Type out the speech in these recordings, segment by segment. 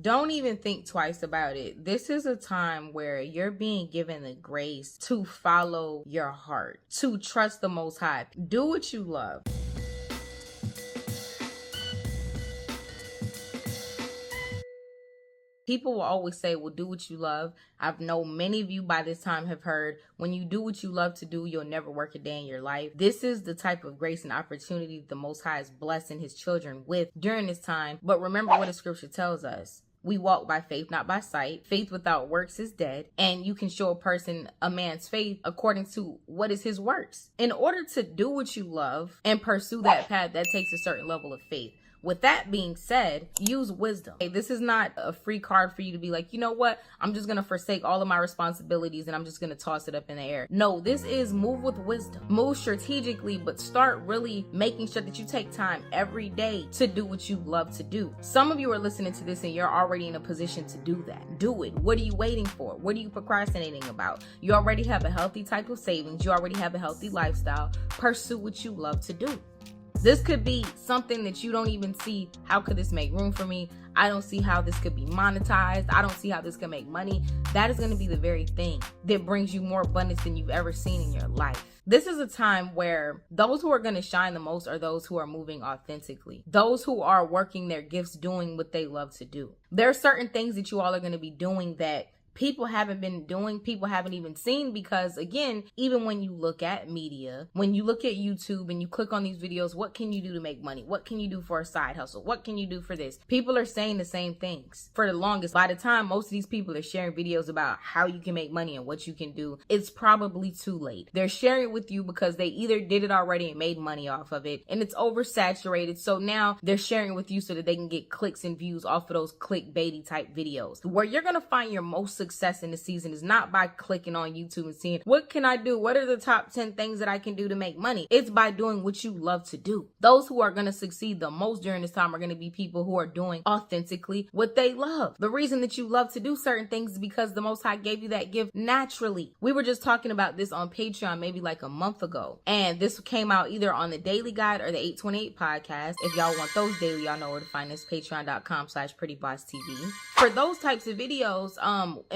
Don't even think twice about it. This is a time where you're being given the grace to follow your heart, to trust the Most High. Do what you love. People will always say, well, do what you love. I've known many of you by this time have heard, when you do what you love to do, you'll never work a day in your life. This is the type of grace and opportunity the Most High is blessing his children with during this time. But remember what the scripture tells us. We walk by faith, not by sight. Faith without works is dead. And you can show a man's faith according to what is his works. In order to do what you love and pursue that path, that takes a certain level of faith. With that being said, use wisdom. This is not a free card for you to be like, you know what? I'm just going to forsake all of my responsibilities and I'm just going to toss it up in the air. No, this is move with wisdom. Move strategically, but start really making sure that you take time every day to do what you love to do. Some of you are listening to this and you're already in a position to do that. Do it. What are you waiting for? What are you procrastinating about? You already have a healthy type of savings. You already have a healthy lifestyle. Pursue what you love to do. This could be something that you don't even see. How could this make room for me? I don't see how this could be monetized. I don't see how this can make money. That is going to be the very thing that brings you more abundance than you've ever seen in your life. This is a time where those who are going to shine the most are those who are moving authentically. Those who are working their gifts, doing what they love to do. There are certain things that you all are going to be doing that people haven't been doing, people haven't even seen, because again, even when you look at media, when you look at YouTube and you click on these videos, what can you do to make money? What can you do for a side hustle? What can you do for this? People are saying the same things for the longest. By the time most of these people are sharing videos about how you can make money and what you can do, it's probably too late. They're sharing it with you because they either did it already and made money off of it and it's oversaturated. So now they're sharing it with you so that they can get clicks and views off of those clickbaity type videos. Where you're going to find your most success in the season is not by clicking on YouTube and seeing what can I do, what are the top 10 things that I can do to make money. It's by doing what you love to do. Those who are going to succeed the most during this time are going to be people who are doing authentically what they love. The reason that you love to do certain things is because the Most High gave you that gift naturally. We were just talking about this on Patreon maybe like a month ago, and this came out either on the Daily Guide or the 828 podcast. If y'all want those daily, y'all know where to find this. patreon.com/prettyboss.tv. For those types of videos,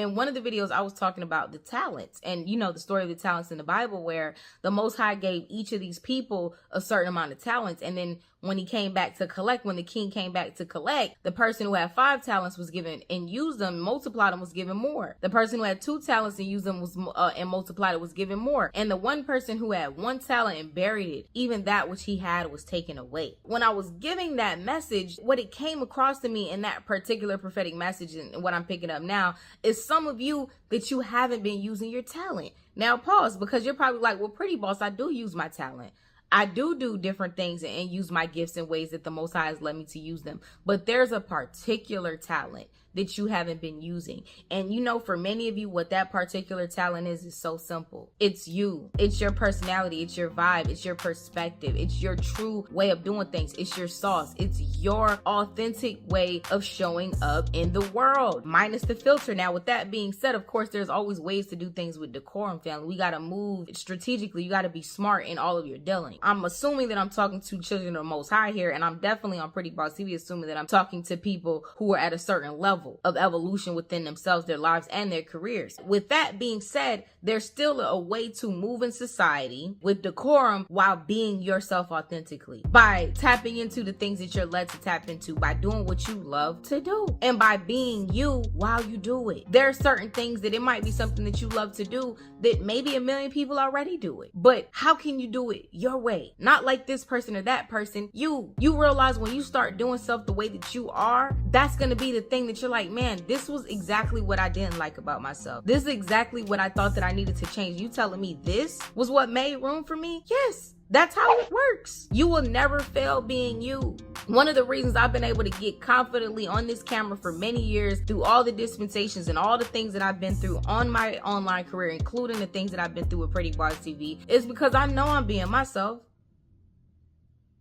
in one of the videos I was talking about the talents, and you know the story of the talents in the Bible, where the Most High gave each of these people a certain amount of talents, and then when he came back to collect, when the king came back to collect, the person who had 5 talents was given and used them, multiplied them, was given more. The person who had 2 talents and used them was and multiplied it was given more. And the one person who had 1 talent and buried it, even that which he had was taken away. When I was giving that message, what it came across to me in that particular prophetic message, and what I'm picking up now, is some of you that you haven't been using your talent. Now pause, because you're probably like, well, Pretty Boss, I do use my talent. I do different things and use my gifts in ways that the Most High has led me to use them. But there's a particular talent that you haven't been using. And you know, for many of you, what that particular talent is so simple. It's you. It's your personality. It's your vibe. It's your perspective. It's your true way of doing things. It's your sauce. It's your authentic way of showing up in the world, minus the filter. Now, with that being said, of course, there's always ways to do things with decorum, family. We got to move strategically. You got to be smart in all of your dealing. I'm assuming that I'm talking to children of the Most High here, and I'm definitely on Pretty Boss TV assuming that I'm talking to people who are at a certain level of evolution within themselves, their lives, and their careers. With that being said, there's still a way to move in society with decorum while being yourself authentically, by tapping into the things that you're led to tap into, by doing what you love to do, and by being you while you do it. There are certain things that it might be something that you love to do that maybe a million people already do it, but how can you do it your way? Not like this person or that person. You realize when you start doing stuff the way that you are, that's going to be the thing that you're like, man, this was exactly what I didn't like about myself. This is exactly what I thought that I needed to change. You telling me this was what made room for me? Yes. That's how it works. You will never fail being you. One of the reasons I've been able to get confidently on this camera for many years, through all the dispensations and all the things that I've been through on my online career, including the things that I've been through with Pretty Boss TV, is because I know I'm being myself.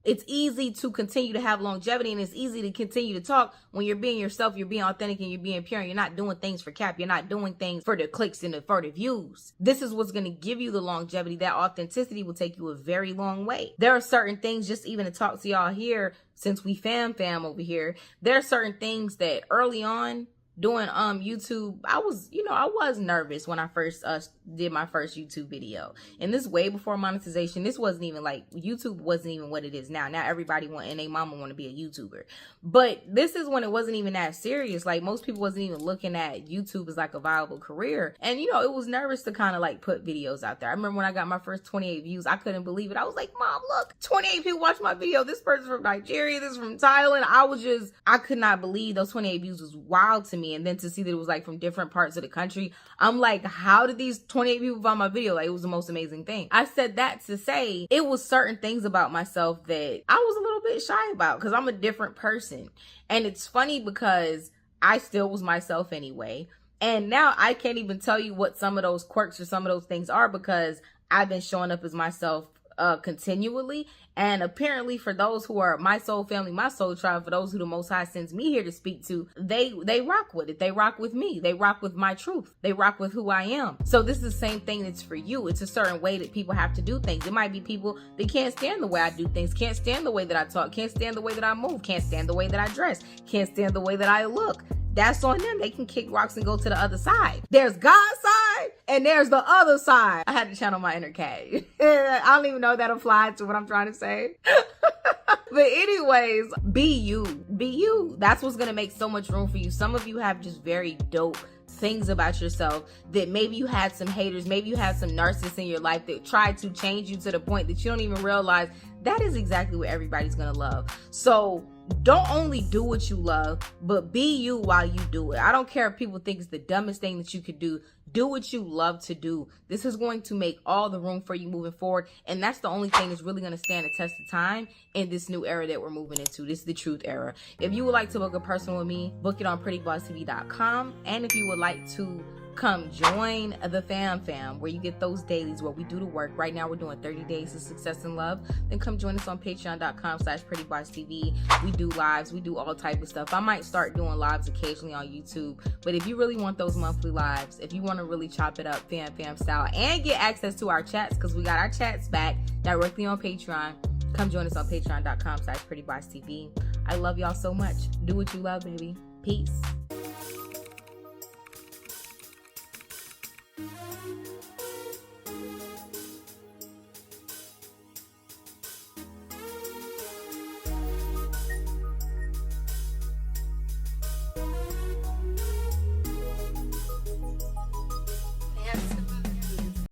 It's easy to continue to have longevity, and it's easy to continue to talk when you're being yourself, you're being authentic, and you're being pure, and you're not doing things for cap. You're not doing things for the clicks and for the views. This is what's going to give you the longevity. That authenticity will take you a very long way. There are certain things, just even to talk to y'all here, since we fam over here, there are certain things that early on doing YouTube, I was nervous when I first did my first YouTube video. And this way before monetization. This wasn't even like, YouTube wasn't even what it is now. Now everybody and their mama want to be a YouTuber. But this is when it wasn't even that serious. Like, most people wasn't even looking at YouTube as like a viable career. And it was nervous to kind of like put videos out there. I remember when I got my first 28 views, I couldn't believe it. I was like, Mom, look, 28 people watch my video. This person's from Nigeria, this is from Thailand. I could not believe those 28 views was wild to me. And then to see that it was like from different parts of the country, I'm like, how did these 28 people find my video? Like, it was the most amazing thing. I said that to say it was certain things about myself that I was a little bit shy about, because I'm a different person. And it's funny because I still was myself anyway. And now I can't even tell you what some of those quirks or some of those things are, because I've been showing up as myself continually. And apparently for those who are my soul family, my soul tribe, for those who the Most High sends me here to speak to, they rock with it. They rock with me. They rock with my truth. They rock with who I am. So this is the same thing that's for you. It's a certain way that people have to do things. It might be people that can't stand the way I do things, can't stand the way that I talk, can't stand the way that I move, can't stand the way that I dress, can't stand the way that I look. That's on them. They can kick rocks and go to the other side. There's God's side and there's the other side. I had to channel my inner cat. I don't even know if that applies to what I'm trying to say. But anyways, be you. Be you. That's what's going to make so much room for you. Some of you have just very dope things about yourself that maybe you had some haters, maybe you had some narcissists in your life that tried to change you to the point that you don't even realize that is exactly what everybody's gonna love. So don't only do what you love, but be you while you do it. I don't care if people think it's the dumbest thing that you could do. Do what you love to do. This is going to make all the room for you moving forward. And that's the only thing that's really going to stand the test of time in this new era that we're moving into. This is the truth era. If you would like to book a personal with me, book it on prettybosstv.com. And if you would like to come join the fam where you get those dailies where we do the work. Right now we're doing 30 days of success and love. Then come join us on patreon.com/prettybosstv. We do lives, we do all type of stuff. I might start doing lives occasionally on YouTube, but if you really want those monthly lives, if you want to really chop it up fam style and get access to our chats, because we got our chats back directly on Patreon, come join us on patreon.com/prettybosstv. I love y'all so much. Do what you love, baby. Peace.